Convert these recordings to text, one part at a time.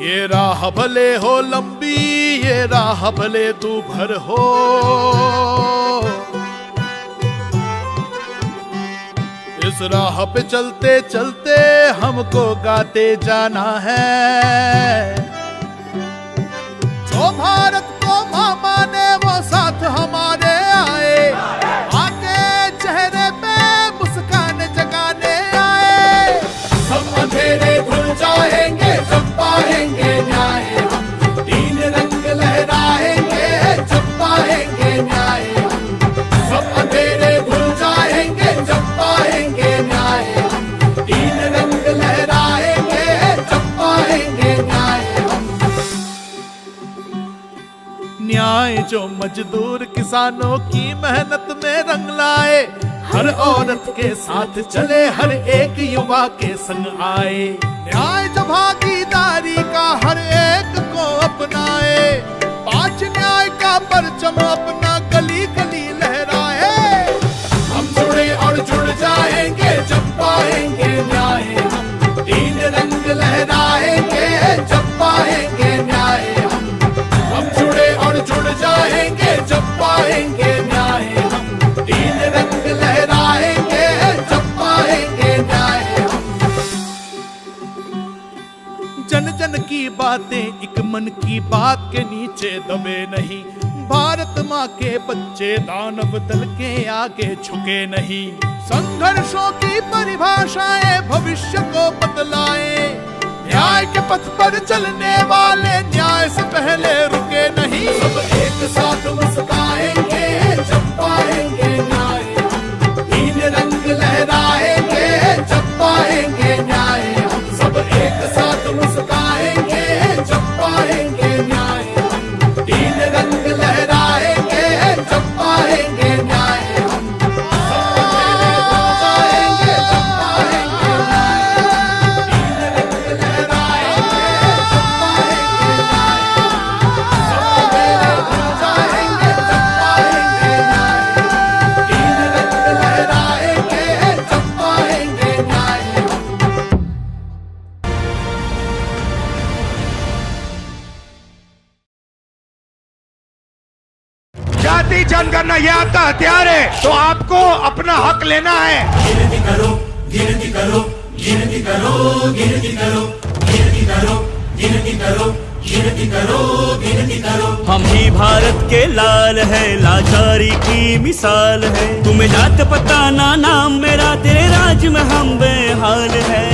ये राह भले हो लंबी, ये राह भले दूभर हो, इस राह पे चलते चलते हमको गाते जाना है। जो भारत को मां माने वो साथ हमारे आए, आके चेहरे पे मुस्कान जगाने आए। सब अंधेरे धुल जाएंगे जब पाएंगे न्याय, हम तीन रंग लहराएंगे जब पाएंगे न्याय। सब अंधेरे धुल जाएंगे जब पाएंगे न्याय, हम तीन रंग लहराएंगे जब पाएंगे न्याय। न्याय जो मजदूर किसानों की मेहनत में रंग लाए, हर औरत के साथ चले, हर एक युवा के संग आए। न्याय जो भागीदारी का हर एक को अपनाए, पांच न्याय का परचम अपना गली गली लहराए। हम जुड़े और जुड़ जाएंगे जब पाएंगे न्याय, हम तीन रंग लहराएंगे जब पाएंगे न्याय। हम जुड़े और जुड़ जाएंगे जब पाएंगे न्याय, हम तीन रंग लहराएंगे जब पाएंगे न्याय। जन जन की बातें एक मन की बात के नीचे दबे नहीं, भारत माँ के बच्चे दानव दल के आगे झुके नहीं। संघर्षों की परिभाषाएं भविष्य को बदलाए, न्याय के पथ पर चलने वाले न्याय से पहले रुके नहीं। सब एक साथ मुस्काएंगे जब पाएंगे न्याय, हम तीन रंग लहराएंगे जब पाएंगे न्याय। हम सब एक साथ मुस्काएंगे जब पाएंगे न्याय, हम तीन रंग लहराएंगे जब पाएंगे न्याय। जाति जनगणना ये आपका हथियार है, तो आपको अपना हक लेना है। गिनती करो, गिनती करो, गिनती करो, गिनती करो, गिनती करो, गिनती करो, गिनती करो, गिनती करो। हम ही भारत के लाल है, लाचारी की मिसाल है। तुम्हें जात पता ना नाम मेरा, तेरे राज में हम बेहाल है।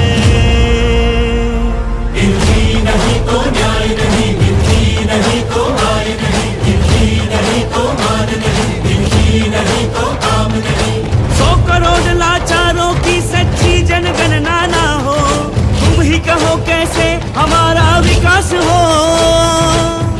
गिनती नहीं तो न्याय नहीं, गिनती नहीं तो न्याय नहीं, गिनती नहीं तो मान नहीं, गिनती नहीं तो काम नहीं। 100 करोड़ लाचारों की सच्ची जनगणना ना हो, तुम ही कहो कैसे हमारा विकास हो।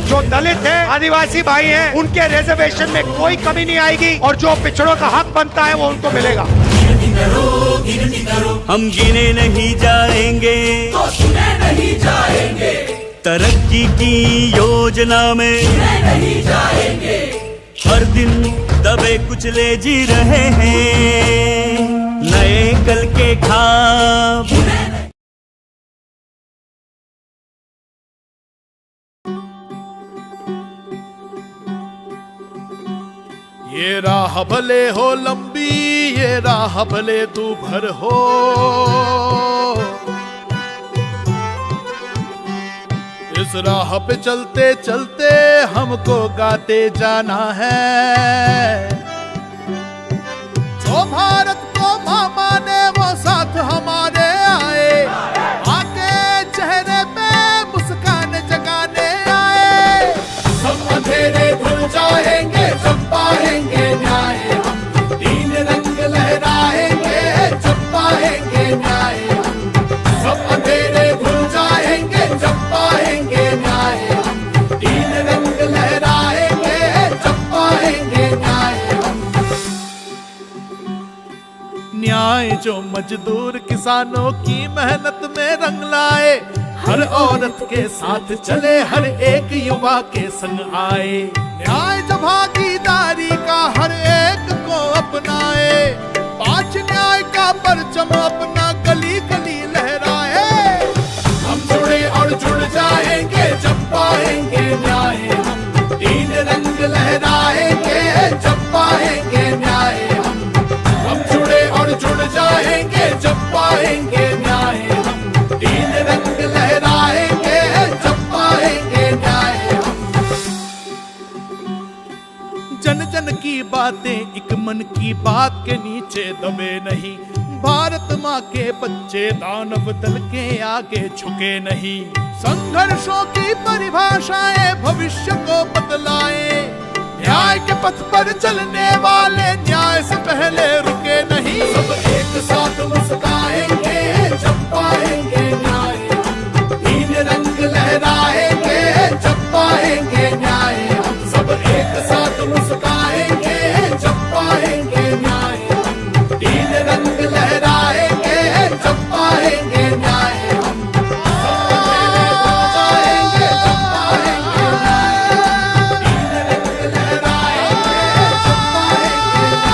जो दलित है, आदिवासी भाई हैं, उनके रिजर्वेशन में कोई कमी नहीं आएगी, और जो पिछड़ों का हक बनता है वो उनको मिलेगा। गिनती करो, गिनती करो, हम गिने नहीं जाएंगे तो सुने नहीं जाएंगे, तरक्की की योजना में नहीं जाएंगे। हर दिन दबे कुचले जी रहे हैं, नए कल के ख्वाब। ये राह भले हो लंबी, ये राह भले दूभर हो, इस राह पे चलते चलते हमको गाते जाना है। जो भारत को मां माने वो साथ हमारे आए, आके चेहरे पे मुस्कान जगाने आए। सब अंधेरे धुल जाएंगे जब पाएंगे न्याय, हम तीन रंग लहराएंगे जब पाएंगे न्याय। सब अंधेरे धुल जाएंगे जब पाएंगे न्याय, हम तीन रंग लहराएंगे जब पाएंगे न्याय। न्याय जो मजदूर किसानों की मेहनत में रंग लाए, हर औरत के साथ चले, हर एक युवा के संग आए। न्याय जो भागीदारी का हर एक को अपनाए, पांच न्याय का परचम अपना गली गली लहराए। हम जुड़े और जुड़ जाएंगे बातें एक मन की बात के नीचे दबे नहीं। भारत माँ के बच्चे दानव दल के आगे झुके नहीं। संघर्षों की परिभाषाएं भविष्य को बदलाए, न्याय के पथ पर चलने वाले न्याय से पहले रुके नहीं। सब एक साथ मुस्काएंगे जब पाएंगे न्याय, तीन रंग लहराएंगे जब पाएंगे न्याय। हम सब एक साथ मुस्काएंगे जब पाएंगे न्याय, तीन रंग लहराएंगे जब पाएंगे न्याय। हम सब पहले बन जाएंगे जब पाएंगे न्याय, तीन रंग लहराएंगे जब पाएंगे न्याय।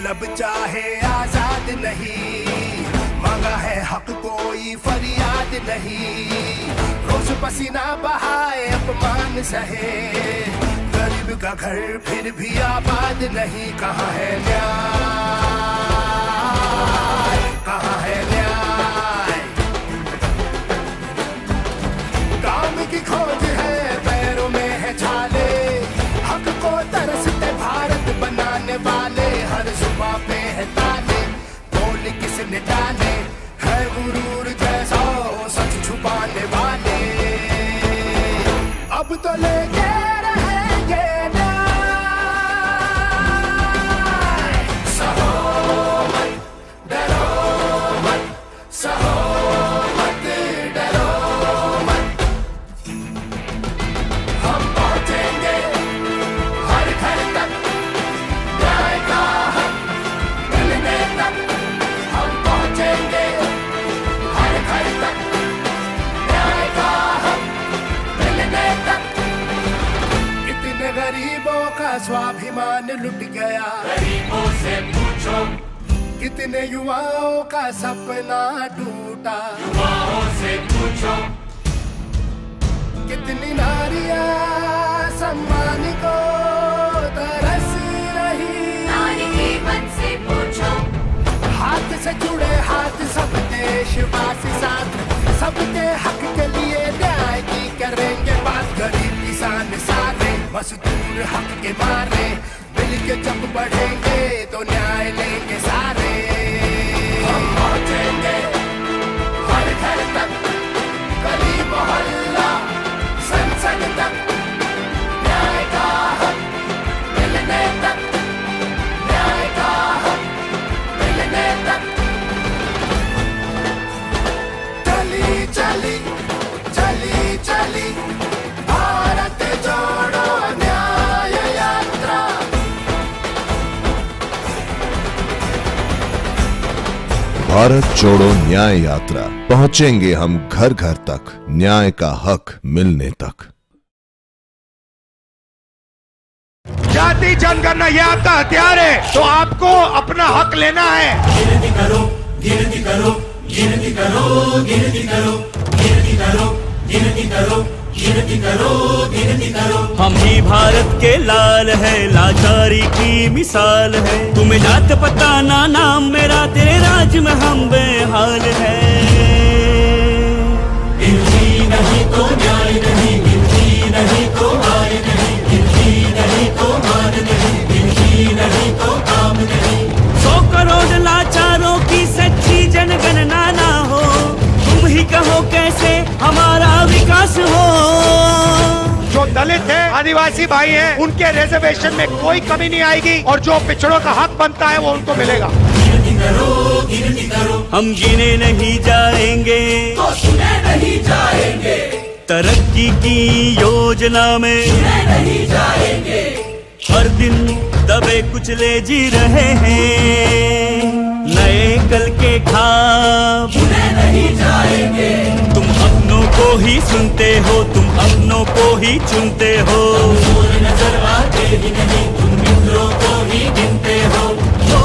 लब चाहे आजाद नहीं, मांगा है हक कोई फरियाद नहीं। रोज पसीना बहाए अपमान सहे, गरीब का घर फिर भी आबाद नहीं। कहाँ है न्याय, कहाँ है न्याय? काम की खोज है पैरों में है छाले, हक को तरसते भारत बनाने वाले। हर जुबां पे है ताले, बोल किसने डाले, है गुरूर जैसा सच छुपाने वाले। अब तो लेके रहेंगे न्याय, सहो मत, डरो मत, सहो मत, डरो मत। हम पहुंचेंगे हर घर तक, न्याय का हक मिलने तक। हम पहुंचेंगे हर घर तक, न्याय का हक मिलने तक। कितने गरीबों का स्वाभिमान लुट गया, गरीबों से पूछो। कितने युवाओं का सपना टूटा, युवाओं से पूछो। कितनी नारियां सम्मान को तरस रही, नारी की मन से पूछो। हाथ से जुड़े हाथ सब देशवासी साथ, सबके हक के लिए न्याय की करेंगे बात। गरीब किसान सारे मजदूर हक के मारे, मिल के जब बढ़ेंगे तो न्याय लेंगे सारे। हम पहुंचेंगे हर घर तक, गली मोहल्ला संसद तक, न्याय का हक मिलने तक, न्याय का हक मिलने तक। चली चली चली चली भारत जोड़ो न्याय यात्रा। भारत जोड़ो न्याय यात्रा, पहुंचेंगे हम घर घर तक, न्याय का हक मिलने तक। जाति जनगणना ये आपका हथियार है, तो आपको अपना हक लेना है। गिनती करो, गिनती करो, गिनती करो, गिनती करो, गिनती करो, गिनती करो, गिनती करो, गिनती करो। हम ही भारत के लाल है, लाचारी की मिसाल है। तुम्हें जात पता ना नाम मेरा, तेरे राज में हम बेहाल है। गिनती नहीं तो न्याय नहीं, गिनती नहीं तो आय नहीं, गिनती नहीं तो मान नहीं, गिनती नहीं तो काम नहीं। 100 करोड़ लाचारों की सच्ची जनगणना ना हो, तुम ही कहो कैसे हमारा विकास हो। जो दलित है, आदिवासी भाई हैं, उनके रिजर्वेशन में कोई कमी नहीं आएगी, और जो पिछड़ों का हक बनता है वो उनको मिलेगा। गिनती करो, गिनती करो, हम गिने नहीं जाएंगे तो सुने नहीं जाएंगे, तरक्की की योजना में सुने नहीं जाएंगे। हर दिन दबे कुचले जी रहे हैं, नए कल के ख्वाब सुने नहीं जाएंगे। तुम अपनों को ही सुनते हो, तुम अपनों को ही चुनते हो। कमजोर नजर आते ही नहीं, तुम मित्रों को ही गिनते हो। ओ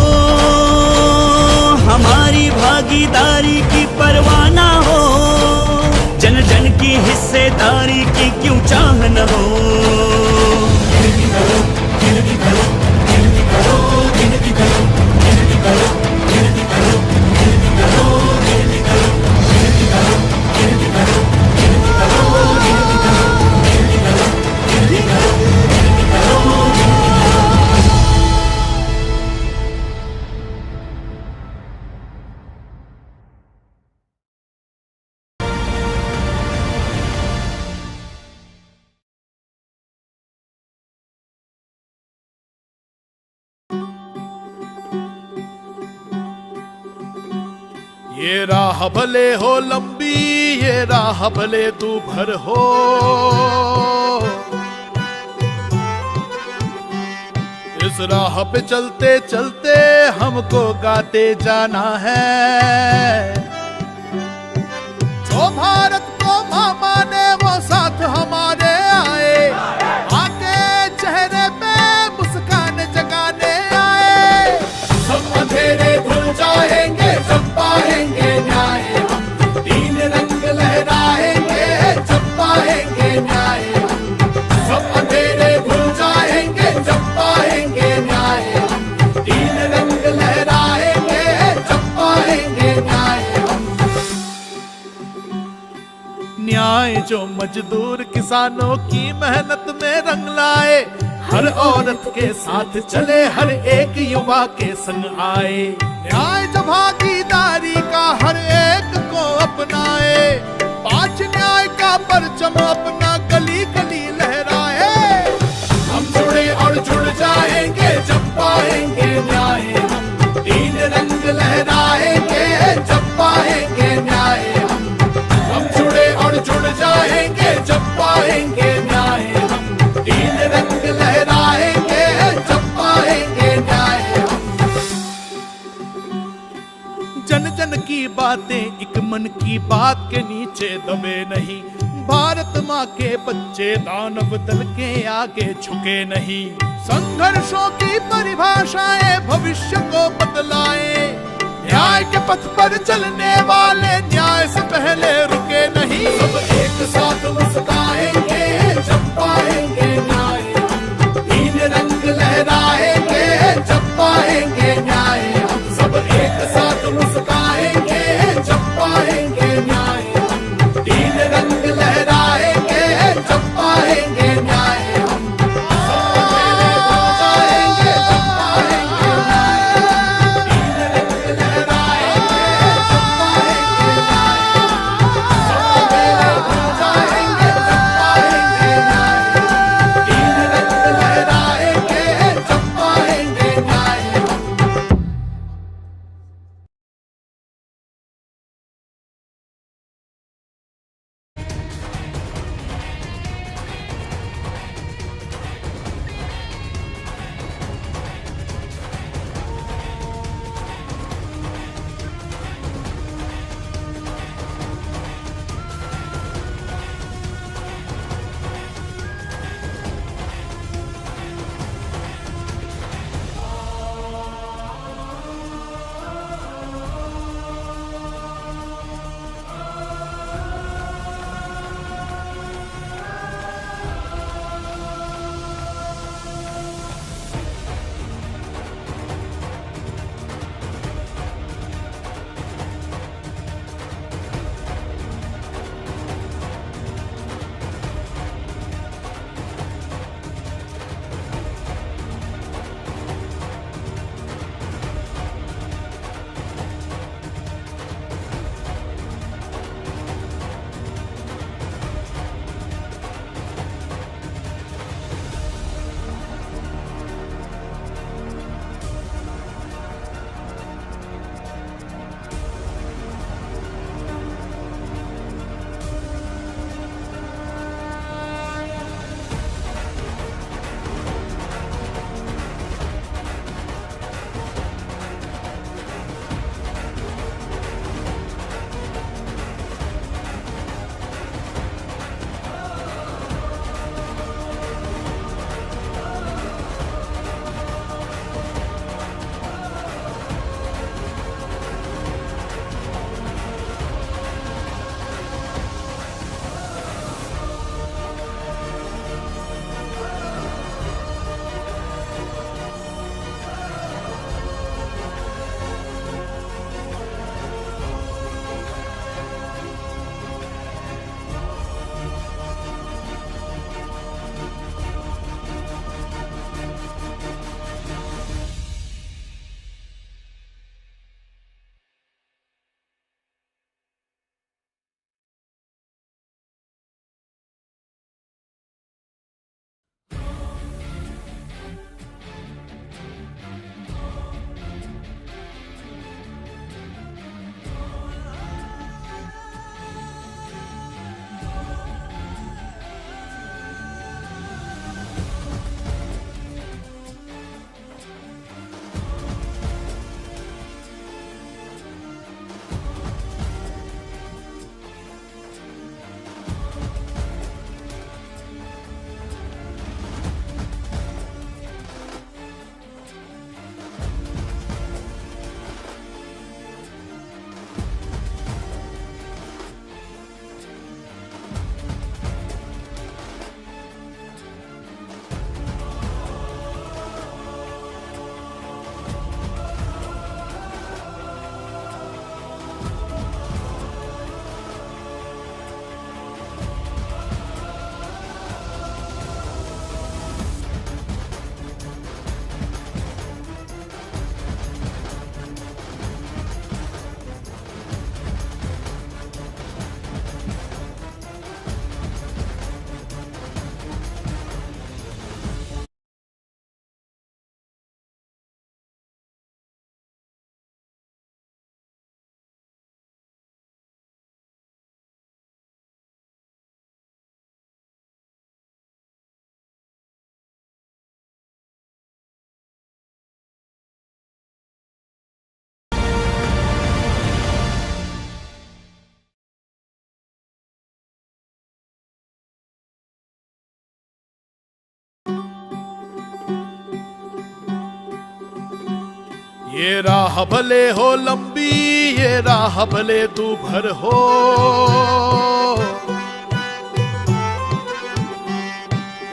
हमारी भागीदारी की परवाह ना हो, जन जन की हिस्सेदारी की क्यों चाह न हो। गिनती करो, गिनती करो, गिनती करो, गिनती करो, गिनती करो, गिनती करो, गिनती करो, गिनती करो, गिनती करो, गिनती करो, गिनती करो, गिनती करो, गिनती करो, गिनती करो, गिनती करो, गिनती करो। ये राह भले हो लंबी, ये राह भले तू भर हो, इस राह पे चलते चलते हमको गाते जाना है। जो भारत को माँ माने वो साथ हमारे आए, आके चेहरे पे मुस्कान जगाने आए। सब जो मजदूर किसानों की मेहनत में रंग लाए, हर औरत के साथ चले, हर एक युवा के संग आए। न्याय जो भागीदारी का हर एक को अपनाए, 5 न्याय का परचम अपना गली गली लहराए। हम जुड़े और जुड़ जाएंगे जब पाएंगे न्याय, हम 3 रंग लहराएंगे जब पाएंगे न्याय। हम जुड़े और जुड़ जाएंगे जब पाएंगे न्याय, हम 3 रंग लहराएंगे जब पाएंगे न्याय। जन जन की बातें एक मन की बात के नीचे दबे नहीं, भारत माँ के बच्चे दानव दल के आगे झुके नहीं। संघर्षों की परिभाषाएं भविष्य को बदलाए, न्याय के पथ पर चलने वाले न्याय से पहले रुके नहीं। सब एक साथ मुस्काएंगे जब पाएंगे न्याय, 3 रंग लहराएंगे जब पाएंगे न्याय। हम सब एक साथ मुस्काएंगे जब पाएंगे न्याय, 3 रंग लहराएंगे जब पाएंगे न्याय। हम सबसे पहले बन जाएंगे जब पाएंगे न्याय, 3 रंग लहराएंगे जब पाएंगे न्याय। ये राह भले हो लंबी, ये राह भले दूभर हो,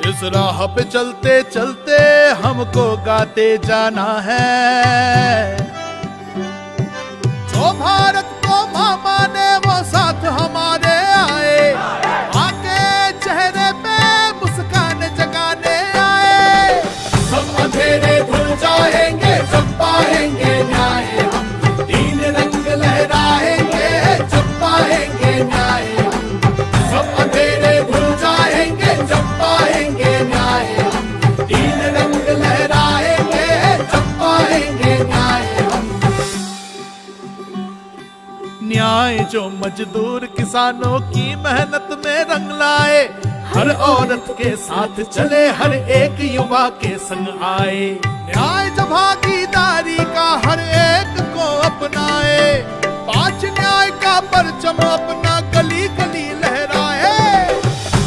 इस राह पे चलते चलते हमको गाते जाना है। जो भारत को माँ माने वो साथ हमारे आए, आके चेहरे पे मुस्कान जगाने आए। सब अंधेरे धुल जाएंगे जब पाएंगे न्याय, हम तीन रंग लहराएंगे जब पाएंगे न्याय। सब अंधेरे धुल जाएंगे जब पाएंगे न्याय, हम तीन रंग लहराएंगे जब पाएंगे न्याय। न्याय जो मजदूर किसानों की मेहनत में रंग लाए, हर औरत के साथ चले, हर एक युवा के संग आए। न्याय जो भागीदारी का हर एक को अपनाए, 5 न्याय का परचम अपना गली गली लहराए।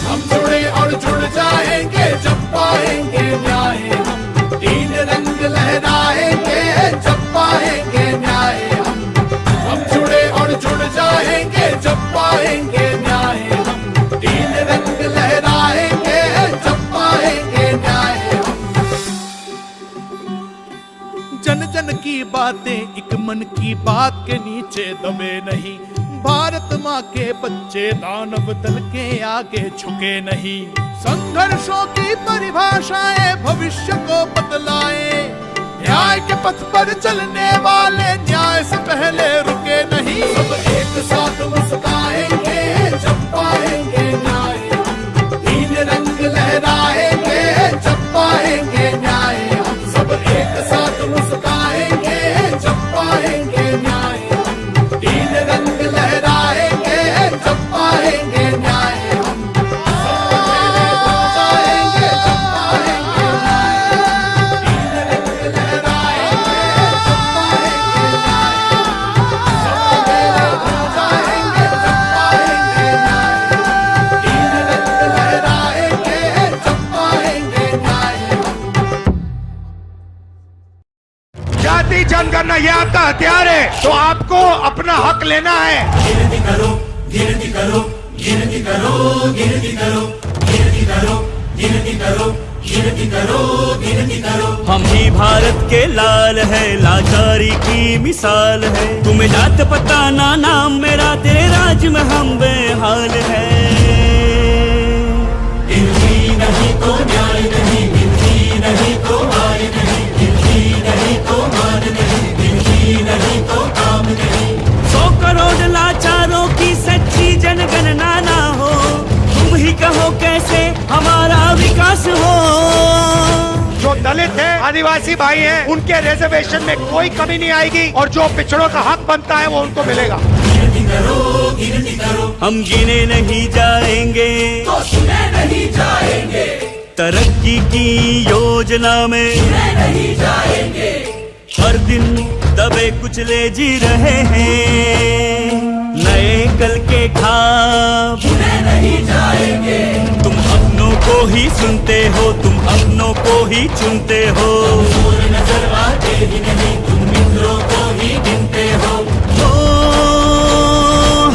हम जुड़े और जुड़ जाएंगे जब पाएंगे न्याय, हम तीन रंग लहराएंगे जब पाएंगे न्याय। हम जुड़े और जुड़ जाएंगे जब पाएंगे न्याय, हम तीन रंग लहराएंगे जब पाएंगे न्याय। जन जन की बातें एक मन की बात के नीचे दबे नहीं, भारत माँ के बच्चे दानव दल के आगे झुके नहीं। संघर्षों की परिभाषाएं भविष्य को बतलाए, न्याय के पथ पर चलने वाले न्याय से पहले रुके नहीं। सब एक साथ मुस्काएंगे जब पाएंगे न्याय, तीन रंग लहराएंगे जब पाएंगे न्याय। सब एक साथ मुस्काएंगे जब पाएंगे न्याय, तीन रंग लहराएंगे जब पाएंगे न्याय। जाति जनगणना ये आपका हथियार है, तो आपको अपना हक लेना है। गिनती करो, गिनती करो, गिनती करो, गिनती करो, गिनती करो, गिनती करो, गिनती करो, गिनती करो। हम ही भारत के लाल है, लाचारी की मिसाल है। तुम्हें जात पता ना नाम मेरा, तेरे राज में हम बेहाल है। गिनती नहीं तो न्याय नहीं, गिनती नहीं तो आय नहीं, गिनती नहीं तो मान नहीं, गिनती नहीं तो काम नहीं। 100 करोड़ लाचारों की सच्ची जनगणना ना हो, तुम ही कहो कैसे हमारा विकास हो। जो दलित है, आदिवासी भाई हैं, उनके रिजर्वेशन में कोई कमी नहीं आएगी, और जो पिछड़ों का हक बनता है वो उनको मिलेगा। गिनती करो, गिनती करो, हम गिने नहीं जाएंगे तो सुने नहीं जाएंगे, तरक्की की योजना में सुने नहीं जाएंगे। हर दिन दबे कुचले जी रहे हैं, नए कल के ख्वाब सुने नहीं जाएंगे। तुम अपनों को ही सुनते हो, तुम अपनों को ही चुनते हो। और नजर आते ही नहीं, तुम मित्रों को ही गिनते हो।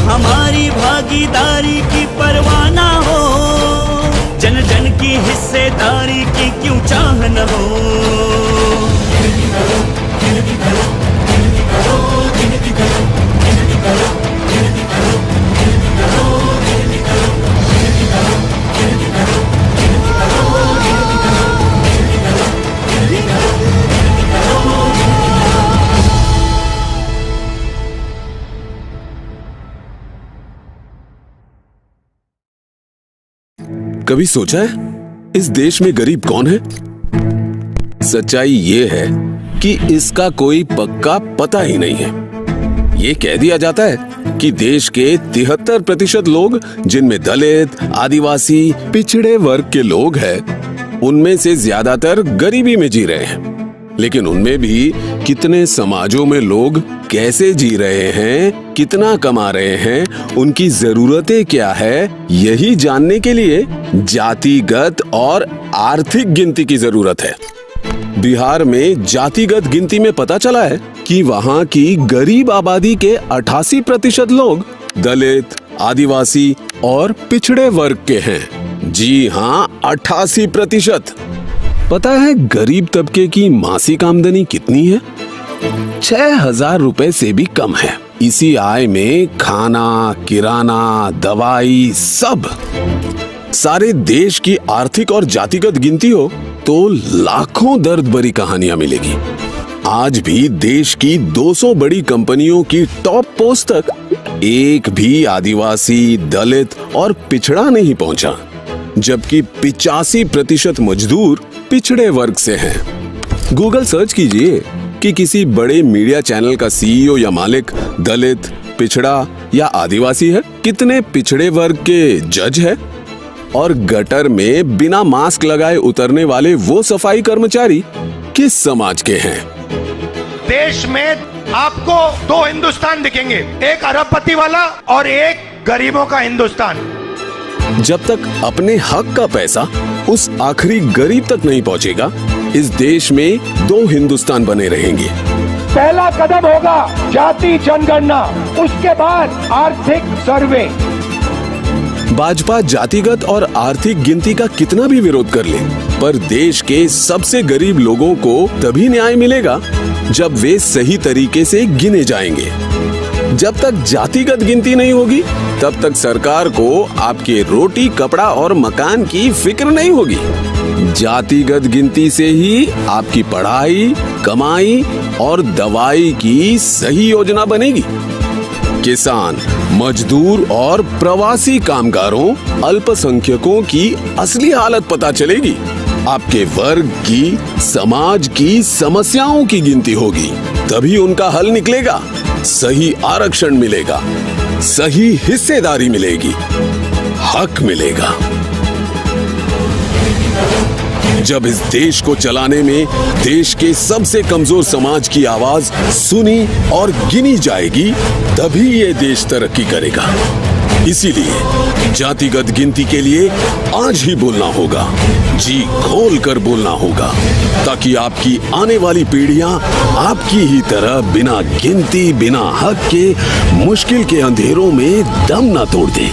हमारी भागीदारी की परवाह ना हो, जन जन की हिस्सेदारी की क्यों चाह न हो। गिनती करो, गिनती करो, गिनती करो, गिनती करो, गिनती करो, गिनती करो, गिनती करो, गिनती करो, गिनती करो, गिनती करो, गिनती करो, गिनती करो, गिनती करो, गिनती करो, गिनती करो। कभी सोचा है इस देश में गरीब कौन है? सच्चाई ये है कि इसका कोई पक्का पता ही नहीं है। ये कह दिया जाता है कि देश के 73% लोग, जिनमें दलित, आदिवासी, पिछड़े वर्ग के लोग हैं, उनमें से ज्यादातर गरीबी में जी रहे हैं। लेकिन उनमें भी कितने समाजों में लोग कैसे जी रहे हैं, कितना कमा रहे हैं, उनकी जरूरतें क्या है, यही जानने के लिए जातिगत और आर्थिक गिनती की जरूरत है। बिहार में जातिगत गिनती में पता चला है कि वहाँ की गरीब आबादी के 88% लोग दलित, आदिवासी और पिछड़े वर्ग के हैं। जी हाँ, 88%। पता है गरीब तबके की मासिक आमदनी कितनी है? 6,000 रुपए से भी कम है। इसी आय में खाना, किराना, दवाई सब। सारे देश की आर्थिक और जातिगत गिनती हो तो लाखों दर्द भरी कहानियां मिलेगी। आज भी देश की 200 बड़ी कंपनियों की टॉप पोस्ट तक एक भी आदिवासी, दलित और पिछड़ा नहीं पहुंचा, जबकि 85% मजदूर पिछड़े वर्ग से हैं। गूगल सर्च कीजिए कि किसी बड़े मीडिया चैनल का सीईओ या मालिक दलित, पिछड़ा या आदिवासी है। कितने पिछड़े वर्ग के जज है और गटर में बिना मास्क लगाए उतरने वाले वो सफाई कर्मचारी किस समाज के हैं? देश में आपको 2 हिंदुस्तान दिखेंगे, एक अरबपति वाला और एक गरीबों का हिंदुस्तान। जब तक अपने हक का पैसा उस आखिरी गरीब तक नहीं पहुंचेगा, इस देश में 2 हिंदुस्तान बने रहेंगे। पहला कदम होगा जाति जनगणना, उसके बाद आर्थिक सर्वे। भाजपा जातिगत और आर्थिक गिनती का कितना भी विरोध कर ले, पर देश के सबसे गरीब लोगों को तभी न्याय मिलेगा जब वे सही तरीके से गिने जाएंगे। जब तक जातिगत गिनती नहीं होगी, तब तक सरकार को आपके रोटी, कपड़ा और मकान की फिक्र नहीं होगी। जातिगत गिनती से ही आपकी पढ़ाई, कमाई और दवाई की सही योजना बनेगी। किसान, मजदूर और प्रवासी कामगारों, अल्पसंख्यकों की असली हालत पता चलेगी। आपके वर्ग की, समाज की समस्याओं की गिनती होगी, तभी उनका हल निकलेगा। सही आरक्षण मिलेगा, सही हिस्सेदारी मिलेगी, हक मिलेगा। जब इस देश को चलाने में देश के सबसे कमजोर समाज की आवाज सुनी और गिनी जाएगी, तभी ये देश तरक्की करेगा। इसीलिए जातिगत गिनती के लिए आज ही बोलना होगा, जी खोल कर बोलना होगा, ताकि आपकी आने वाली पीढ़ियां आपकी ही तरह बिना गिनती, बिना हक के मुश्किल के अंधेरों में दम ना तोड़ दे।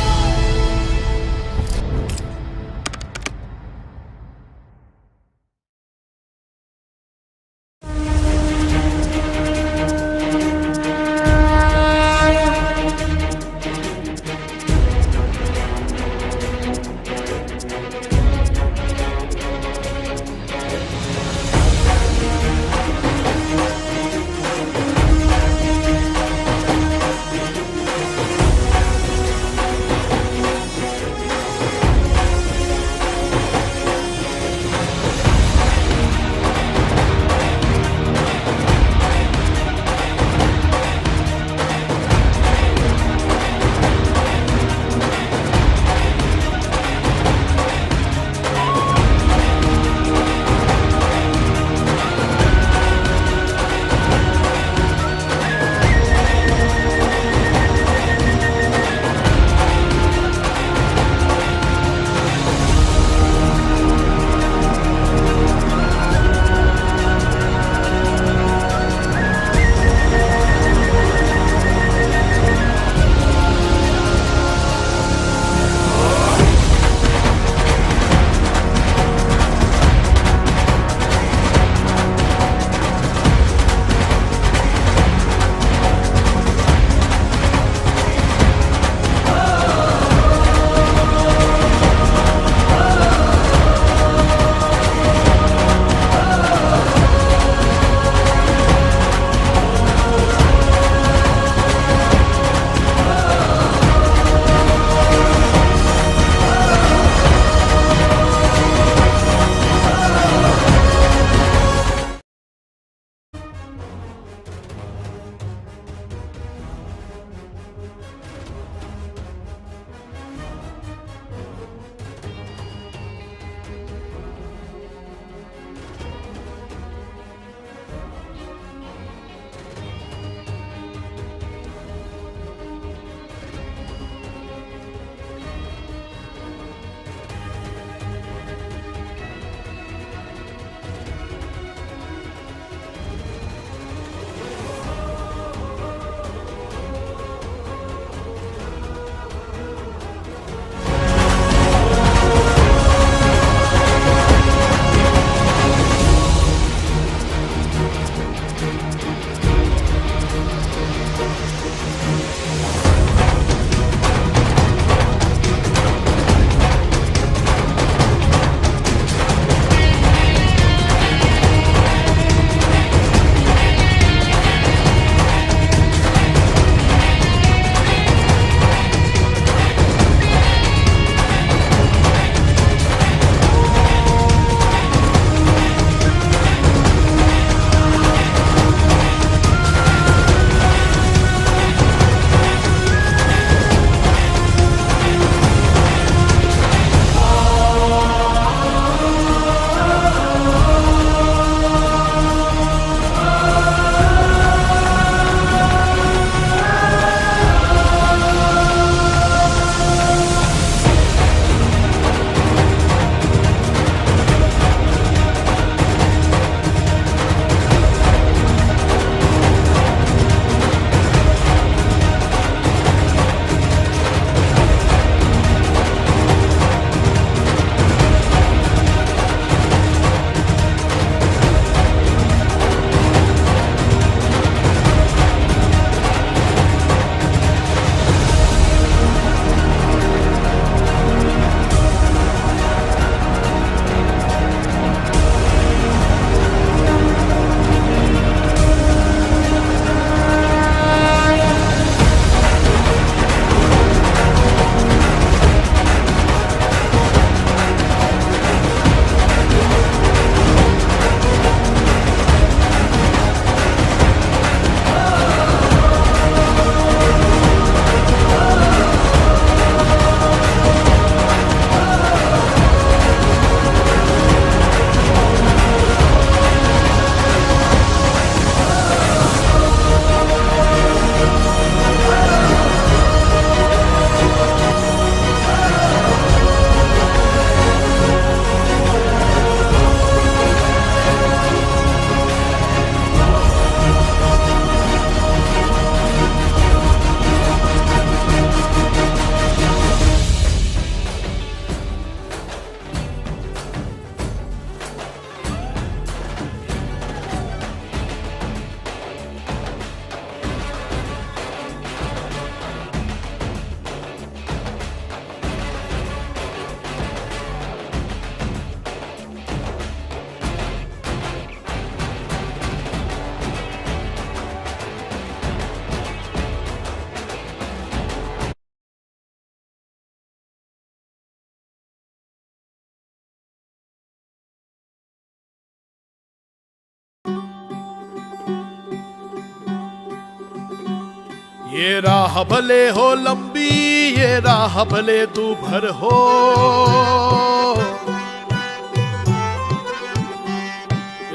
ये राह भले हो लंबी, ये राह भले दूभर हो,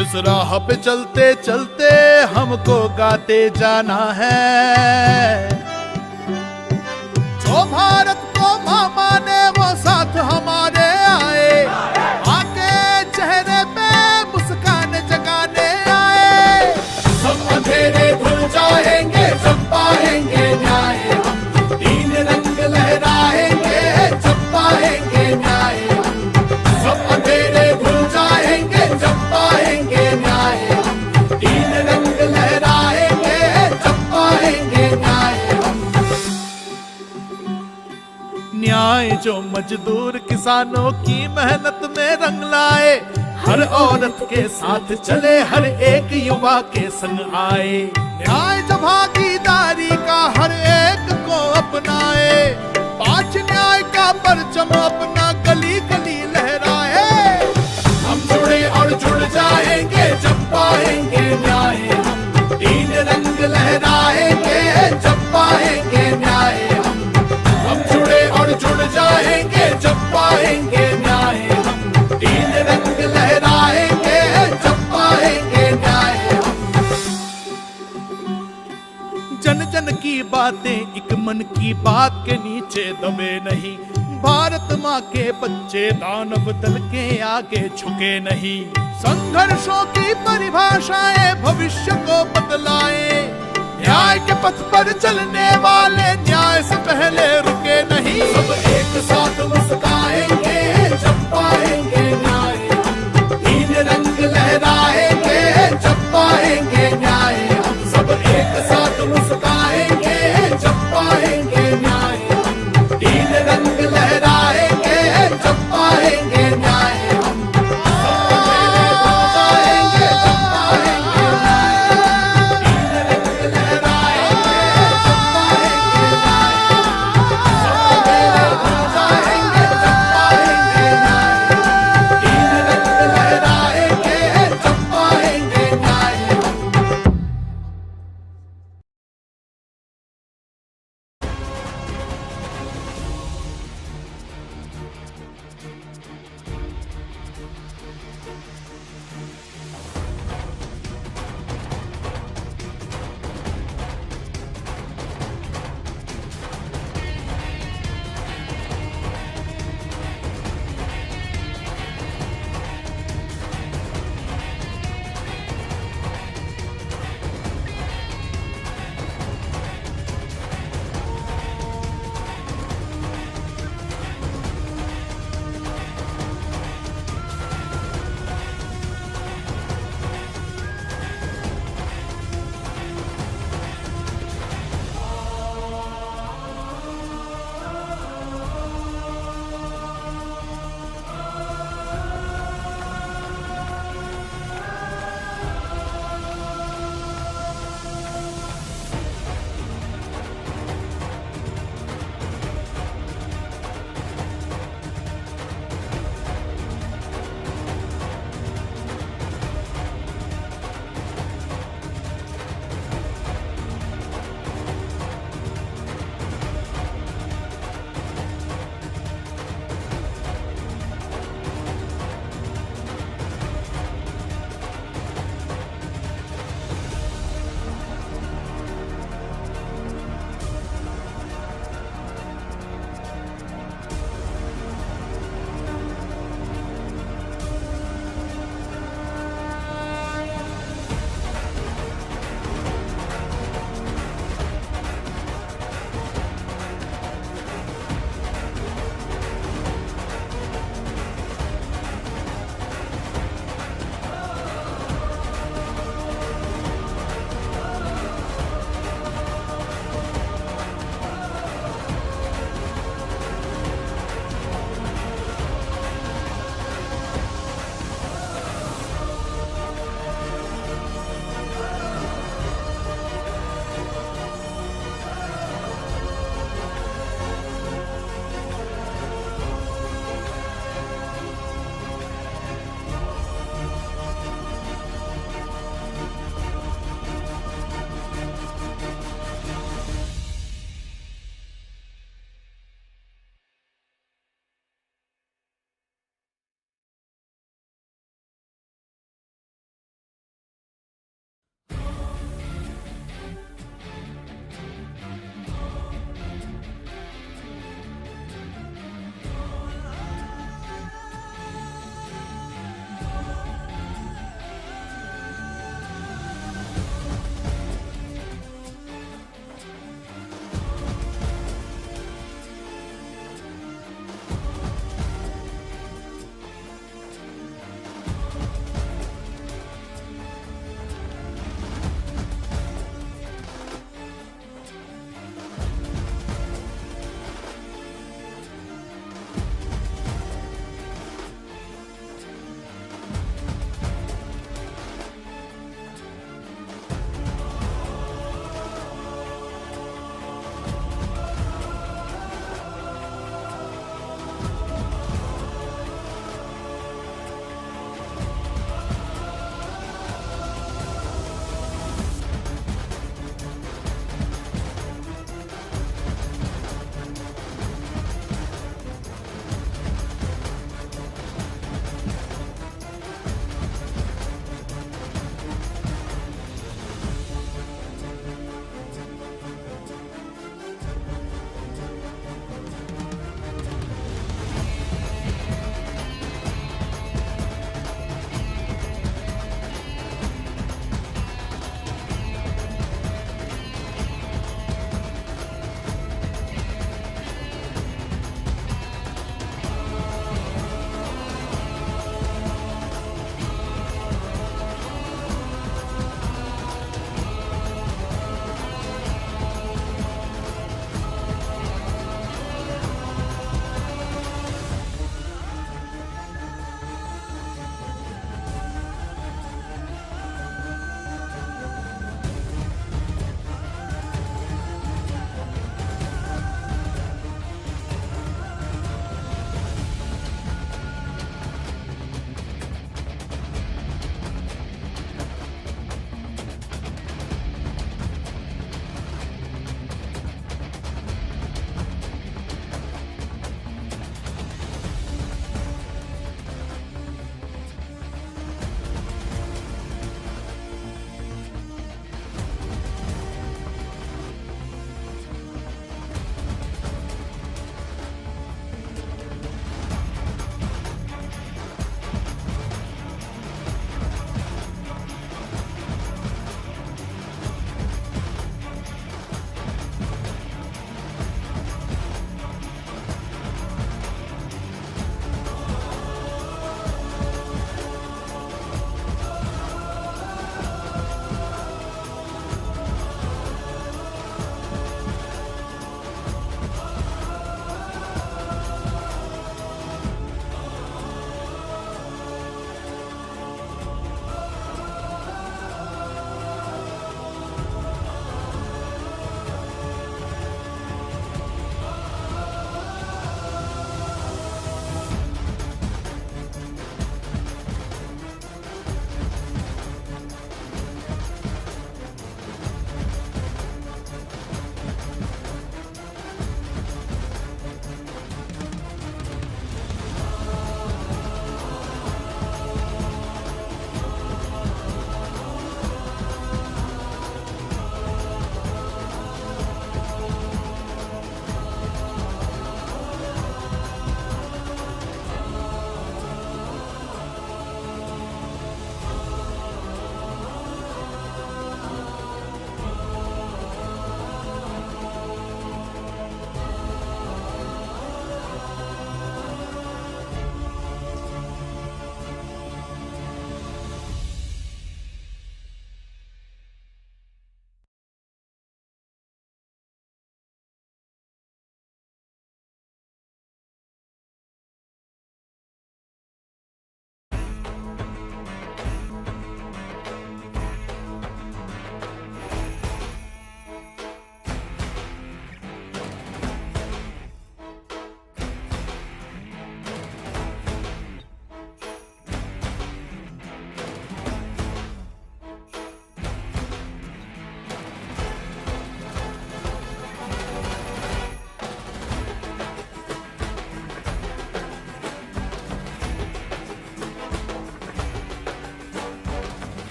इस राह पे चलते चलते हमको गाते जाना है। जो भारत को मां माने वो साथ हमारे आए, आके चेहरे पे मुस्कान जगाने आए। सब अंधेरे धुल जाएंगे जब पाएंगे न्याय, हम तीन रंग लहराएंगे जब पाएंगे न्याय। सब अंधेरे धुल जाएंगे जब पाएंगे न्याय, हम तीन रंग लहराएंगे जब पाएंगे न्याय। न्याय जो मजदूर किसानों की मेहनत में रंग लाए, हर औरत के साथ चले, हर एक युवा के संग आए। न्याय जो भागीदारी का हर एक को अपनाए, पांच न्याय का परचम अपना गली गली लहराए। हम जुड़े और जुड़ जाएंगे जब पाएंगे न्याय, हम तीन रंग लहराएंगे जब पाएंगे न्याय। हम जुड़े और जुड़ जाएंगे जब पाएंगे न्याय, हम तीन रंग लहराएंगे जब पाएंगे न्याय। जन जन की बातें एक मन की बात के नीचे दबे नहीं, भारत माँ के बच्चे दानव दल के आगे झुके नहीं। संघर्षों की परिभाषाएं भविष्य को बदलाए, न्याय के पथ पर चलने वाले न्याय से पहले रुके नहीं। सब एक साथ मुस्काएंगे जब पाएंगे न्याय, हम तीन रंग लहराएंगे जब पाएंगे न्याय। हम सब एक साथ मुस्काएंगे जब पाएंगे न्याय, हम तीन रंग लहराएंगे जब पाएंगे न्याय। हम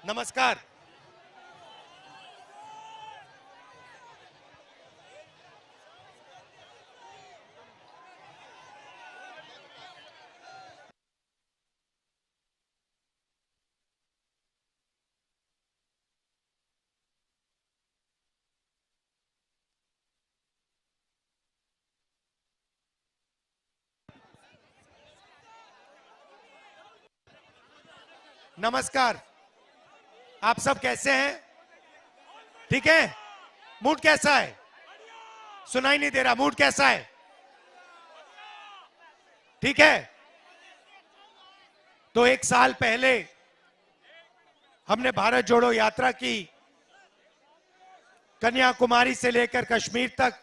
नमस्कार। नमस्कार। आप सब कैसे हैं? ठीक है? मूड कैसा है? सुनाई नहीं दे रहा। मूड कैसा है? ठीक है। तो एक साल पहले हमने भारत जोड़ो यात्रा की। कन्याकुमारी से लेकर कश्मीर तक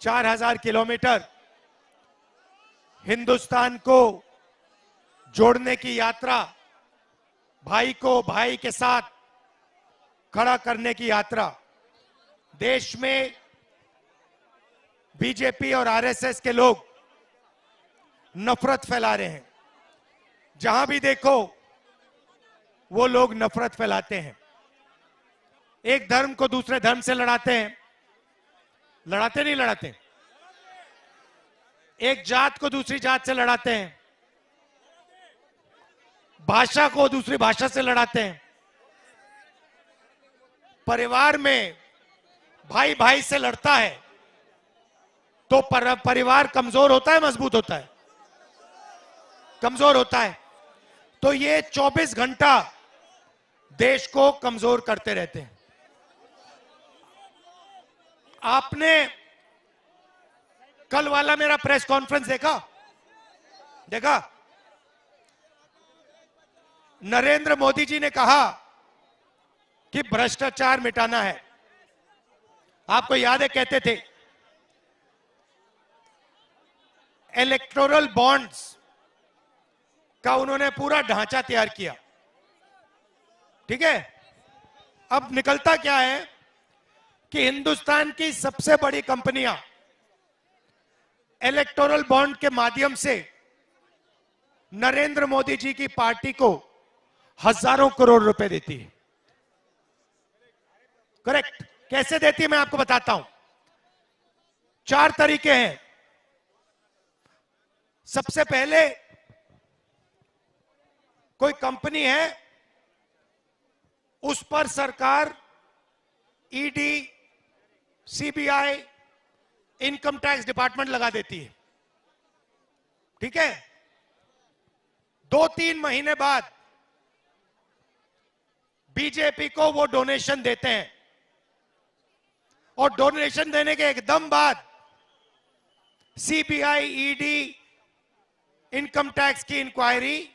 4000 किलोमीटर हिंदुस्तान को जोड़ने की यात्रा, भाई को भाई के साथ खड़ा करने की यात्रा। देश में बीजेपी और आरएसएस के लोग नफरत फैला रहे हैं। जहां भी देखो वो लोग नफरत फैलाते हैं। एक धर्म को दूसरे धर्म से लड़ाते हैं। लड़ाते नहीं लड़ाते? एक जात को दूसरी जात से लड़ाते हैं। भाषा को दूसरी भाषा से लड़ाते हैं। परिवार में भाई भाई से लड़ता है तो परिवार कमजोर होता है, मजबूत होता है? कमजोर होता है। तो ये 24 घंटा देश को कमजोर करते रहते हैं। आपने कल वाला मेरा प्रेस कॉन्फ्रेंस देखा? नरेंद्र मोदी जी ने कहा कि भ्रष्टाचार मिटाना है। आपको याद है, कहते थे इलेक्टोरल बॉन्ड्स का उन्होंने पूरा ढांचा तैयार किया। ठीक है? अब निकलता क्या है कि हिंदुस्तान की सबसे बड़ी कंपनियां इलेक्टोरल बॉन्ड के माध्यम से नरेंद्र मोदी जी की पार्टी को हजारों करोड़ रुपए देती है। करेक्ट? कैसे देती है मैं आपको बताता हूं। 4 तरीके हैं। सबसे पहले, कोई कंपनी है, उस पर सरकार ED, CBI, income tax department लगा देती है। ठीक है? 2-3 महीने बाद बीजेपी को वो डोनेशन देते हैं और डोनेशन देने के एकदम बाद सीबीआई, ईडी, इनकम टैक्स की इंक्वायरी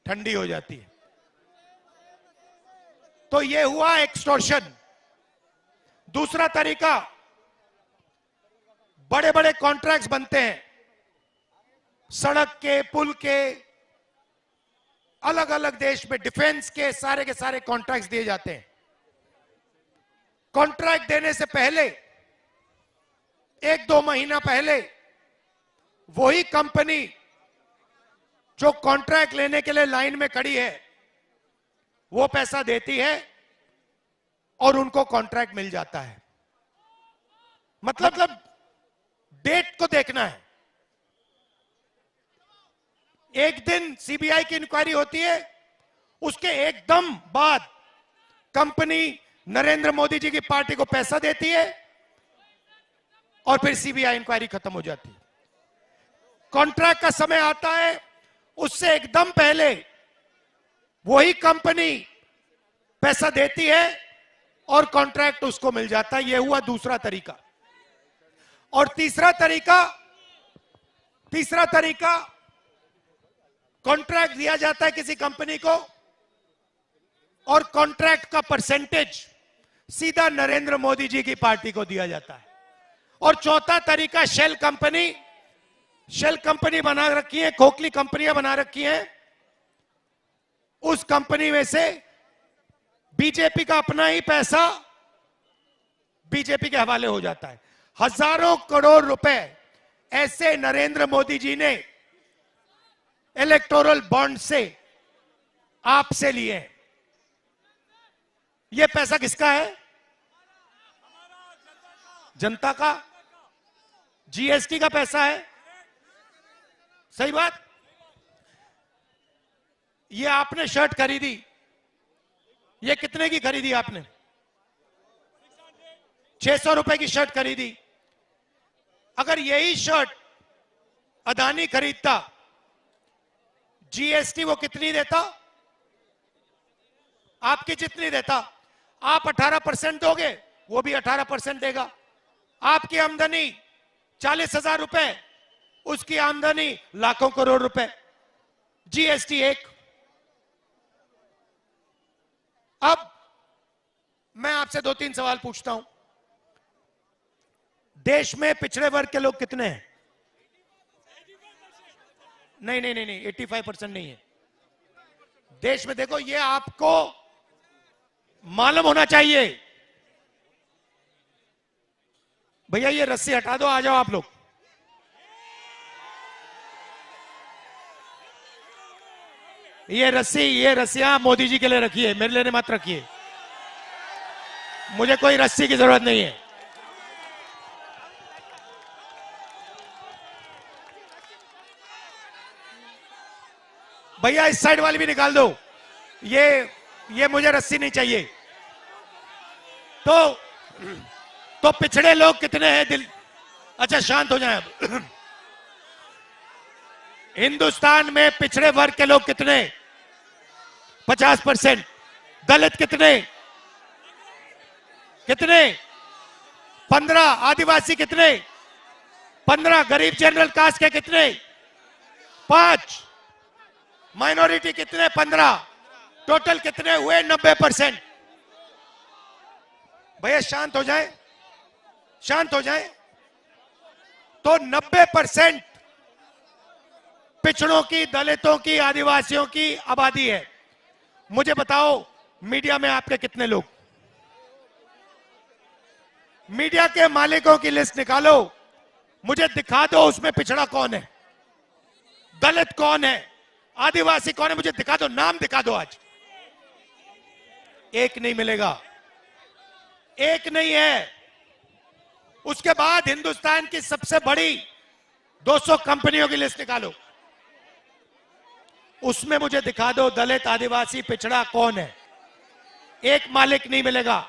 ठंडी हो जाती है। तो ये हुआ एक्सटॉर्शन। दूसरा तरीका, बड़े बड़े कॉन्ट्रैक्ट्स बनते हैं, सड़क के, पुल के, अलग अलग देश में डिफेंस के सारे कॉन्ट्रैक्ट्स दिए जाते हैं। कॉन्ट्रैक्ट देने से पहले 1-2 महीना पहले वही कंपनी जो कॉन्ट्रैक्ट लेने के लिए लाइन में खड़ी है वो पैसा देती है और उनको कॉन्ट्रैक्ट मिल जाता है। मतलब डेट को देखना है। एक दिन सीबीआई की इंक्वायरी होती है, उसके एकदम बाद कंपनी नरेंद्र मोदी जी की पार्टी को पैसा देती है और फिर सीबीआई इंक्वायरी खत्म हो जाती है। कॉन्ट्रैक्ट का समय आता है, उससे एकदम पहले वही कंपनी पैसा देती है और कॉन्ट्रैक्ट उसको मिल जाता है। यह हुआ दूसरा तरीका। और तीसरा तरीका, कॉन्ट्रैक्ट दिया जाता है किसी कंपनी को और कॉन्ट्रैक्ट का परसेंटेज सीधा नरेंद्र मोदी जी की पार्टी को दिया जाता है। और चौथा तरीका, शेल कंपनी बना रखी है, खोखली कंपनियां बना रखी हैं। उस कंपनी में से बीजेपी का अपना ही पैसा बीजेपी के हवाले हो जाता है। हजारों करोड़ रुपए ऐसे नरेंद्र मोदी जी ने इलेक्टोरल बॉन्ड से आपसे लिए हैं। ये पैसा किसका है? जनता का। जीएसटी का पैसा है। सही बात। ये आपने शर्ट खरीदी, ये कितने की खरीदी आपने? 600 रुपए की शर्ट खरीदी। अगर यही शर्ट अदानी खरीदता, जीएसटी वो कितनी देता? आपकी जितनी देता। आप 18% दोगे, वो भी 18% देगा। आपकी आमदनी 40,000 रुपए, उसकी आमदनी लाखों करोड़ रुपए, जीएसटी एक। अब मैं आपसे 2-3 सवाल पूछता हूं। देश में पिछड़े वर्ग के लोग कितने हैं? नहीं, 85% नहीं है देश में। देखो, ये आपको मालूम होना चाहिए। भैया ये रस्सी हटा दो, आ जाओ आप लोग। ये रस्सियां मोदी जी के लिए रखिए, मेरे लिए मत रखिए। मुझे कोई रस्सी की जरूरत नहीं है। भैया इस साइड वाली भी निकाल दो। ये मुझे रस्सी नहीं चाहिए। तो पिछड़े लोग कितने हैं? दिल अच्छा शांत हो जाए अब। हिंदुस्तान में पिछड़े वर्ग के लोग कितने? 50%। दलित कितने? 15। आदिवासी कितने? 15। गरीब जनरल कास्ट के कितने? 5। माइनॉरिटी कितने? 15। टोटल कितने हुए? 90%। भैया शांत हो जाए, शांत हो जाए। तो 90% पिछड़ों की, दलितों की, आदिवासियों की आबादी है। मुझे बताओ, मीडिया में आपके कितने लोग? मीडिया के मालिकों की लिस्ट निकालो, मुझे दिखा दो उसमें पिछड़ा कौन है, दलित कौन है, आदिवासी कौन है, मुझे दिखा दो, नाम दिखा दो। आज एक नहीं मिलेगा, एक नहीं है। उसके बाद हिंदुस्तान की सबसे बड़ी 200 कंपनियों की लिस्ट निकालो, उसमें मुझे दिखा दो दलित, आदिवासी, पिछड़ा कौन है। एक मालिक नहीं मिलेगा।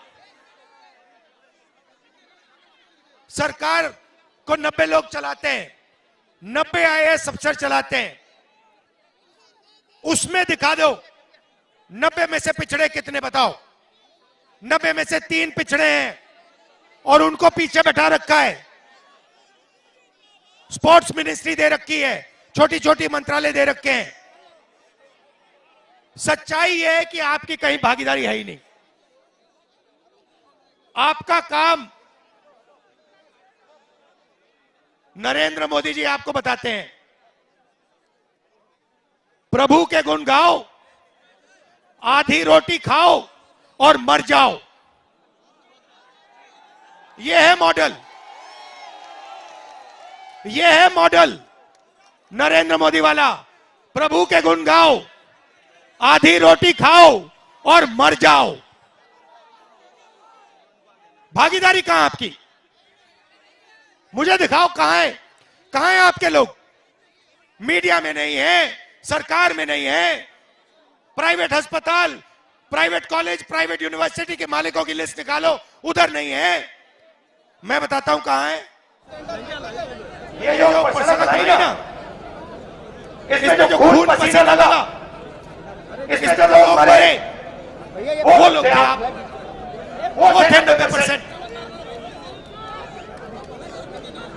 सरकार को 90 लोग चलाते हैं, 90 आईएएस अफसर चलाते हैं, उसमें दिखा दो 90 में से पिछड़े कितने बताओ। 90 में से 3 पिछड़े हैं और उनको पीछे बैठा रखा है। स्पोर्ट्स मिनिस्ट्री दे रखी है, छोटी छोटी मंत्रालय दे रखे हैं। सच्चाई यह है कि आपकी कहीं भागीदारी है ही नहीं। आपका काम नरेंद्र मोदी जी आपको बताते हैं, प्रभु के गुण गाओ, आधी रोटी खाओ और मर जाओ। यह है मॉडल, यह है मॉडल नरेंद्र मोदी वाला। प्रभु के गुण गाओ, आधी रोटी खाओ और मर जाओ। भागीदारी कहां आपकी? मुझे दिखाओ कहां है, कहां है आपके लोग? मीडिया में नहीं है, सरकार में नहीं है, प्राइवेट अस्पताल, प्राइवेट कॉलेज, प्राइवेट यूनिवर्सिटी के मालिकों की लिस्ट निकालो, उधर नहीं है। मैं बताता हूं कहां है। ये जो पर्सन लगाई ना, इसमें जो खून पसीना लगा, इसमें जो लोग मरे, वो लोग थे आप, वो थे 90%।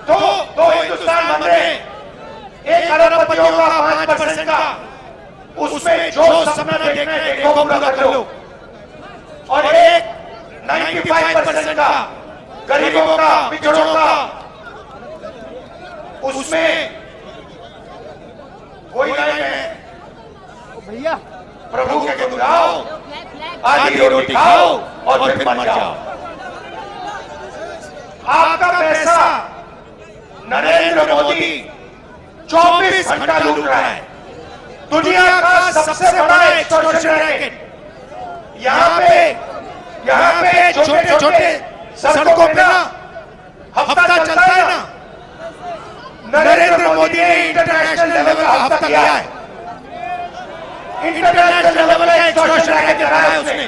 तो हिंदुस्तान बन रहे 1 अरबपतियों का 5% का, उसमें जो सपना देखना है देखो, पूरा कर लो। और एक 95% का, गरीबों का, पिछड़ों का, उसमें वही लाइन है, भैया प्रभु के गुण गाओ, आधी रोटी खाओ और फिर मर जाओ। आपका पैसा नरेंद्र मोदी 24 घंटा लूट रहा है। दुनिया का सबसे बड़ा एक्सटॉर्शन रैकेट। यहां पे यहाँ पे छोटे छोटे सड़कों पे ना हफ्ता चलता है ना, नरेंद्र मोदी ने इंटरनेशनल लेवल का हफ्ता किया है। इंटरनेशनल लेवल का एक्सटॉर्शन रैकेट चलाया है उसने।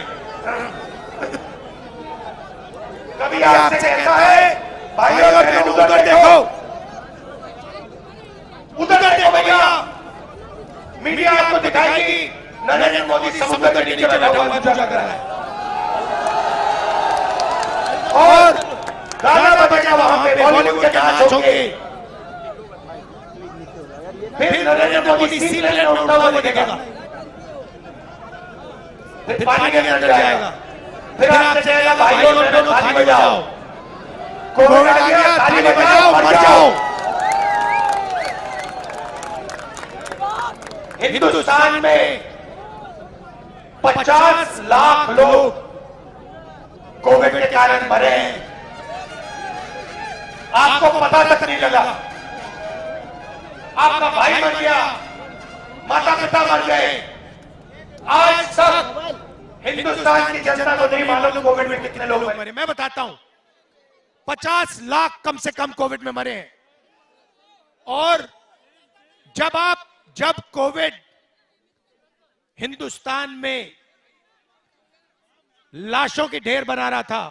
कभी आपसे कहता है भाई और बहन उधर देखो, उधर देखो भैया, मीडिया आपको दिखाएगी नरेंद्र मोदी समुद्र के नीचे बैठा हुआ पूजा कर रहा है और गाना बजेगा वहां पे, बॉलीवुड के नाच होंगे। फिर नरेंद्र मोदी सी प्लेन में उड़ता हुआ दिखेगा, फिर पानी के अंदर जाएगा, फिर आपसे कहेगा भाई और बहनों थाली बजाओ, कोविड आ गया थाली बजाओ मर जाओ। हिंदुस्तान में 50 लाख लोग कोविड के कारण मरे हैं, आपको पता तक नहीं लगा। आपका भाई मर गया, माता पिता मर गए, आज तक हिंदुस्तान की जनता को नहीं मालूम कोविड में कितने लोग मरे। मैं बताता हूं, 50 लाख कम से कम कोविड में मरे हैं। और जब कोविड हिंदुस्तान में लाशों की ढेर बना रहा था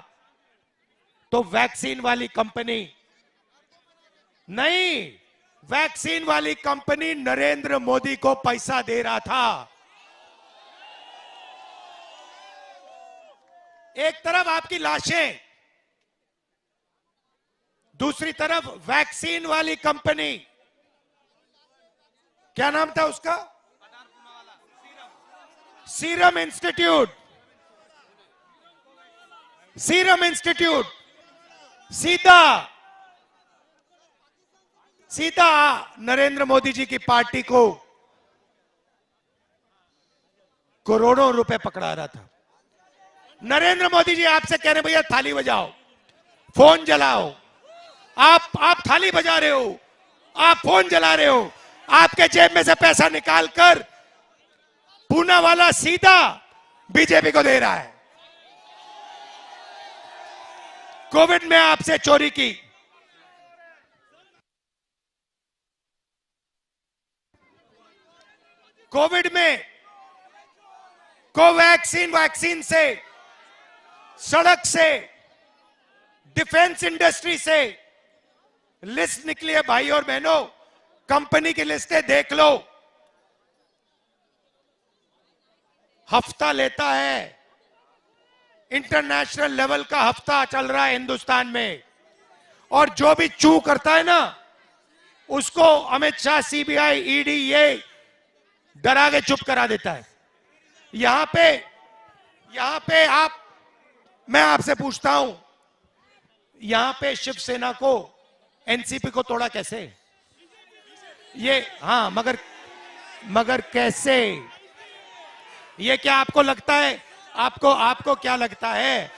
तो वैक्सीन वाली कंपनी नहीं, वैक्सीन वाली कंपनी नरेंद्र मोदी को पैसा दे रहा था। एक तरफ आपकी लाशें, दूसरी तरफ वैक्सीन वाली कंपनी, क्या नाम था उसका, सीरम इंस्टीट्यूट, सीरम इंस्टीट्यूट सीधा नरेंद्र मोदी जी की पार्टी को करोड़ों रुपए पकड़ा रहा था। नरेंद्र मोदी जी आपसे कह रहे भैया थाली बजाओ, फोन जलाओ, आप थाली बजा रहे हो, आप फोन जला रहे हो, आपके जेब में से पैसा निकालकर पूना वाला सीधा बीजेपी को दे रहा है। कोविड में आपसे चोरी की, कोविड में वैक्सीन से, सड़क से, डिफेंस इंडस्ट्री से लिस्ट निकली है भाई और बहनों, कंपनी की लिस्टें देख लो। हफ्ता लेता है, इंटरनेशनल लेवल का हफ्ता चल रहा है हिंदुस्तान में, और जो भी चू करता है ना उसको अमित शाह, सीबीआई, ईडी ये डरा के चुप करा देता है। यहां पे मैं आपसे पूछता हूं, यहां पे शिवसेना को, एनसीपी को तोड़ा कैसे? ये हाँ, मगर कैसे? ये क्या आपको लगता है, आपको क्या लगता है,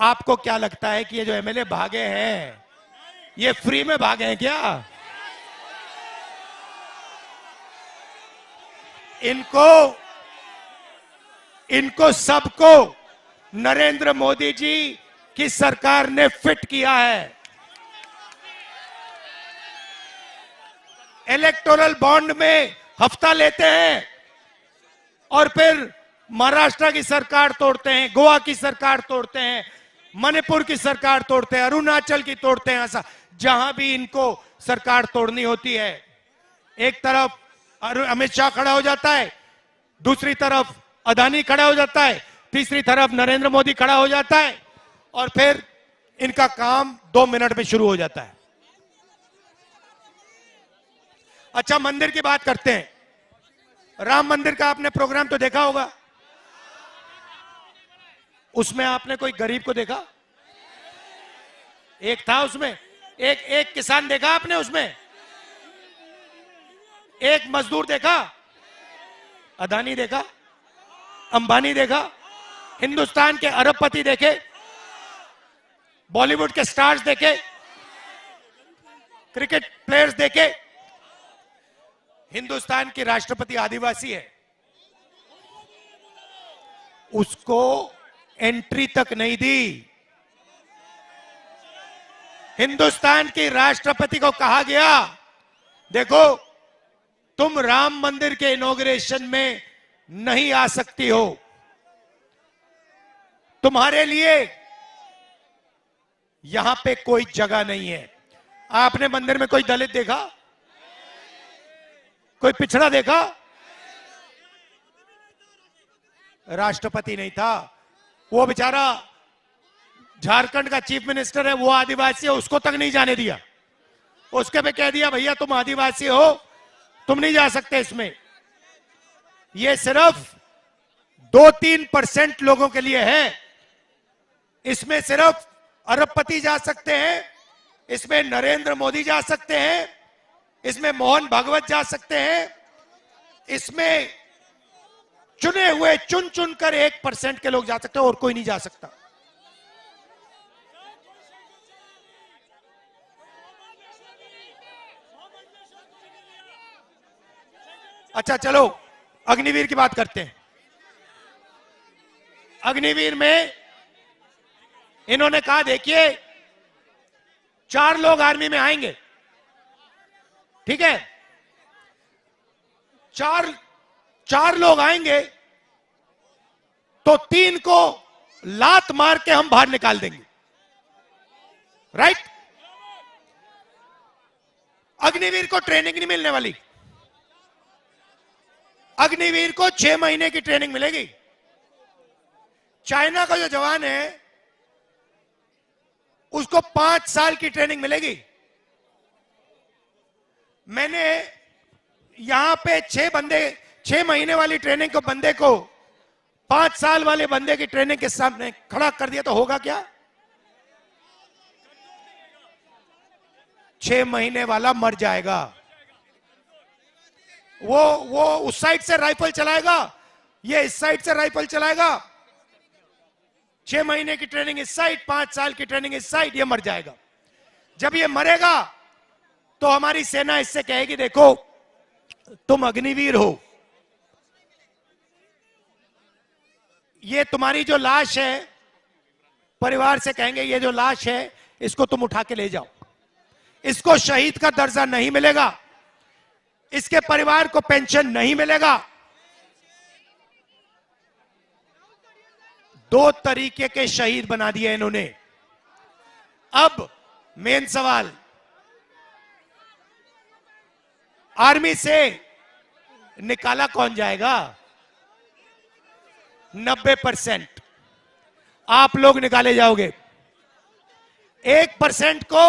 आपको क्या लगता है कि ये जो एमएलए भागे हैं ये फ्री में भागे हैं क्या? इनको सबको नरेंद्र मोदी जी की सरकार ने फिट किया है। इलेक्टोरल बॉन्ड में हफ्ता लेते हैं और फिर महाराष्ट्र की सरकार तोड़ते हैं, गोवा की सरकार तोड़ते हैं, मणिपुर की सरकार तोड़ते हैं, अरुणाचल की तोड़ते हैं। ऐसा जहां भी इनको सरकार तोड़नी होती है, एक तरफ अमित शाह खड़ा हो जाता है, दूसरी तरफ अदानी खड़ा हो जाता है, तीसरी तरफ नरेंद्र मोदी खड़ा हो जाता है, और फिर इनका काम 2 मिनट में शुरू हो जाता है। अच्छा, मंदिर की बात करते हैं। राम मंदिर का आपने प्रोग्राम तो देखा होगा, उसमें आपने कोई गरीब को देखा? एक था उसमें, एक किसान देखा आपने उसमें? एक मजदूर देखा? अदानी देखा? अंबानी देखा? हिंदुस्तान के अरबपति देखे? बॉलीवुड के स्टार्स देखे? क्रिकेट प्लेयर्स देखे? हिंदुस्तान की राष्ट्रपति आदिवासी है, उसको एंट्री तक नहीं दी। हिंदुस्तान के राष्ट्रपति को कहा गया, देखो तुम राम मंदिर के इनॉग्रेशन में नहीं आ सकती हो, तुम्हारे लिए यहां पे कोई जगह नहीं है। आपने मंदिर में कोई दलित देखा, कोई पिछड़ा देखा? राष्ट्रपति नहीं था, वो बेचारा झारखंड का चीफ मिनिस्टर है, वो आदिवासी है, उसको तक नहीं जाने दिया। उसके पे कह दिया भैया तुम आदिवासी हो, तुम नहीं जा सकते इसमें। ये सिर्फ 2-3% लोगों के लिए है। इसमें सिर्फ अरबपति जा सकते हैं, इसमें नरेंद्र मोदी जा सकते हैं, इसमें मोहन भागवत जा सकते हैं, इसमें चुने हुए चुन चुनकर 1% के लोग जा सकते हैं, और कोई नहीं जा सकता। अच्छा चलो अग्निवीर की बात करते हैं। अग्निवीर में इन्होंने कहा देखिए 4 लोग आर्मी में आएंगे, ठीक है, 4 लोग आएंगे तो 3 को लात मार के हम बाहर निकाल देंगे, राइट? अग्निवीर को ट्रेनिंग नहीं मिलने वाली, अग्निवीर को 6 महीने की ट्रेनिंग मिलेगी। चाइना का जो जवान है उसको 5 साल की ट्रेनिंग मिलेगी। मैंने यहां पे 6 महीने वाली ट्रेनिंग को बंदे को 5 साल वाले बंदे की ट्रेनिंग के सामने खड़ा कर दिया तो होगा क्या? 6 महीने वाला मर जाएगा। वो उस साइड से राइफल चलाएगा, ये इस साइड से राइफल चलाएगा। 6 महीने की ट्रेनिंग इस साइड, 5 साल की ट्रेनिंग इस साइड, ये मर जाएगा। जब ये मरेगा तो हमारी सेना इससे कहेगी देखो तुम अग्निवीर हो, ये तुम्हारी जो लाश है, परिवार से कहेंगे ये जो लाश है इसको तुम उठा के ले जाओ, इसको शहीद का दर्जा नहीं मिलेगा, इसके परिवार को पेंशन नहीं मिलेगा। 2 तरीके के शहीद बना दिए इन्होंने। अब मेन सवाल, आर्मी से निकाला कौन जाएगा? 90% आप लोग निकाले जाओगे। 1% को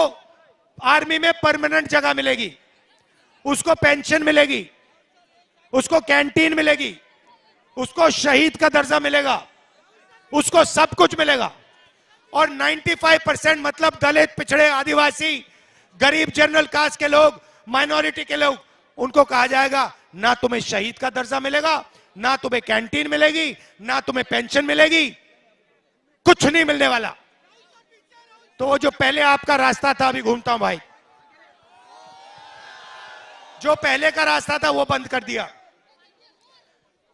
आर्मी में परमानेंट जगह मिलेगी, उसको पेंशन मिलेगी, उसको कैंटीन मिलेगी, उसको शहीद का दर्जा मिलेगा, उसको सब कुछ मिलेगा। और 95% मतलब दलित, पिछड़े, आदिवासी, गरीब, जनरल कास्ट के लोग, माइनॉरिटी के लोग, उनको कहा जाएगा ना तुम्हें शहीद का दर्जा मिलेगा, ना तुम्हें कैंटीन मिलेगी, ना तुम्हें पेंशन मिलेगी, कुछ नहीं मिलने वाला। तो वो जो पहले आपका रास्ता था, अभी घूमता हूं भाई, जो पहले का रास्ता था वो बंद कर दिया।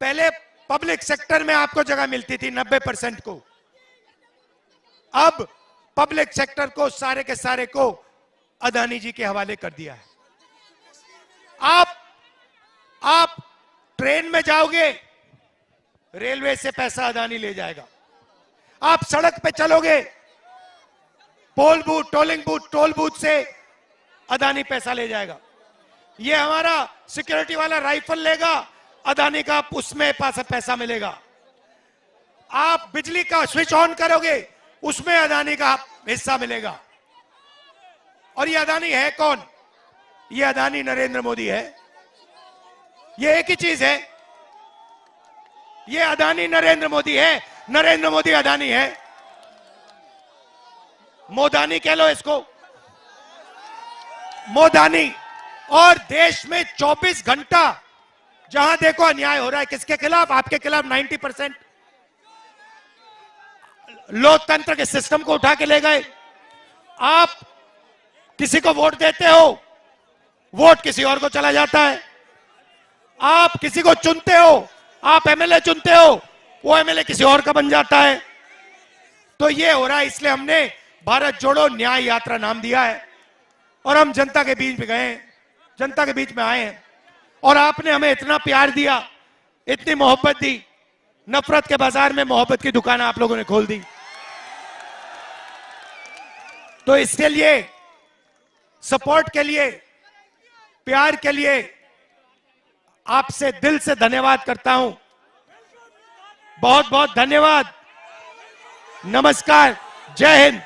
पहले पब्लिक सेक्टर में आपको जगह मिलती थी 90% को, अब पब्लिक सेक्टर को सारे के सारे को अदानी जी के हवाले कर दिया है। आप ट्रेन में जाओगे, रेलवे से पैसा अदानी ले जाएगा। आप सड़क पे चलोगे, poll booth, tolling booth, toll booth से अदानी पैसा ले जाएगा। ये हमारा सिक्योरिटी वाला राइफल लेगा, अदानी का उसमें पैसा मिलेगा। आप बिजली का स्विच ऑन करोगे, उसमें अदानी का हिस्सा मिलेगा। और ये अदानी है कौन? ये अदानी नरेंद्र मोदी है। ये एक ही चीज है, ये अदानी नरेंद्र मोदी है, नरेंद्र मोदी अदानी है। मोदानी कह लो इसको, मोदानी। और देश में 24 घंटा जहां देखो अन्याय हो रहा है। किसके खिलाफ? आपके खिलाफ। 90% लोकतंत्र के सिस्टम को उठा के ले गए। आप किसी को वोट देते हो, वोट किसी और को चला जाता है। आप किसी को चुनते हो, आप एमएलए चुनते हो, वो एमएलए किसी और का बन जाता है। तो ये हो रहा है, इसलिए हमने भारत जोड़ो न्याय यात्रा नाम दिया है और हम जनता के बीच में गए हैं, जनता के बीच में आए हैं और आपने हमें इतना प्यार दिया, इतनी मोहब्बत दी। नफरत के बाजार में मोहब्बत की दुकान आप लोगों ने खोल दी। तो इसके लिए, सपोर्ट के लिए, प्यार के लिए आपसे दिल से धन्यवाद करता हूं। बहुत बहुत धन्यवाद। नमस्कार, जय हिंद।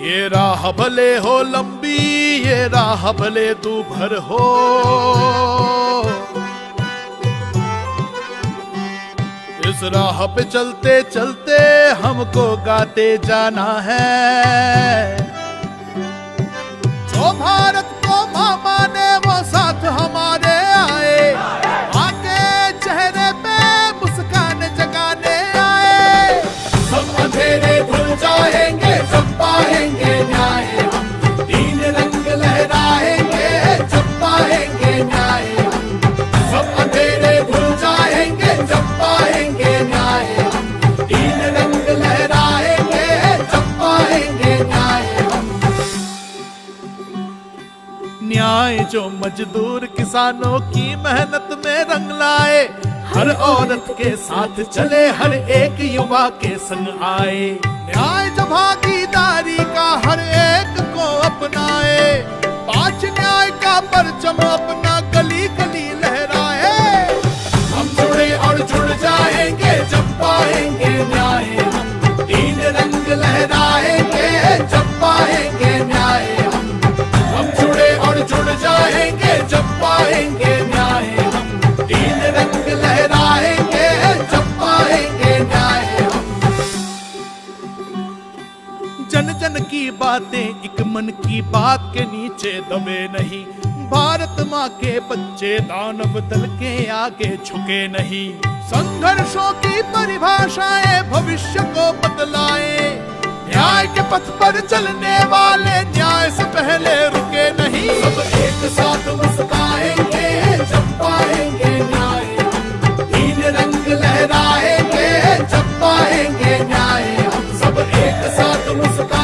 ये राह भले हो लंबी, ये राह भले दूभर हो, इस राह पे चलते चलते हमको गाते जाना है। जो भारत को मां माने वो साथ हमारे आए, आके चेहरे पे मुस्कान जगाने आए। सब अंधेरे धुल जाएंगे जब पाएंगे न्याय, हम तीन रंग लहराएंगे जब पाएंगे न्याय। सब अंधेरे धुल जाएंगे जब पाएंगे न्याय, हम तीन रंग लहराएंगे जब पाएंगे न्याय। न्याय जो मजदूर किसानों की मेहनत में रंग लाए, हर औरत के साथ चले, हर एक युवा के संग आए। न्याय जो भागीदारी का हर एक को अपनाए, पांच न्याय का परचम अपना गली गली लहराए। हम जुड़े और जुड़ जाएंगे जब पाएंगे न्याय, हम तीन रंग लहराएंगे जब पाएंगे न्याय। हम जुड़े और जुड़ जाएंगे जब पाएंगे न्याय, हम तीन रंग लहराएंगे जब पाएंगे न्याय। जन जन की बातें एक मन की बात के नीचे दबे नहीं, भारत माँ के बच्चे दानव दल के आगे झुके नहीं। संघर्षों की परिभाषाएं भविष्य को बदलाए, न्याय के पथ पर चलने वाले न्याय से पहले रुके नहीं। सब एक साथ मुस्काएंगे जब पाएंगे न्याय, तीन रंग लहराएंगे जब पाएंगे न्याय। हम सब एक साथ मुस्काएंगे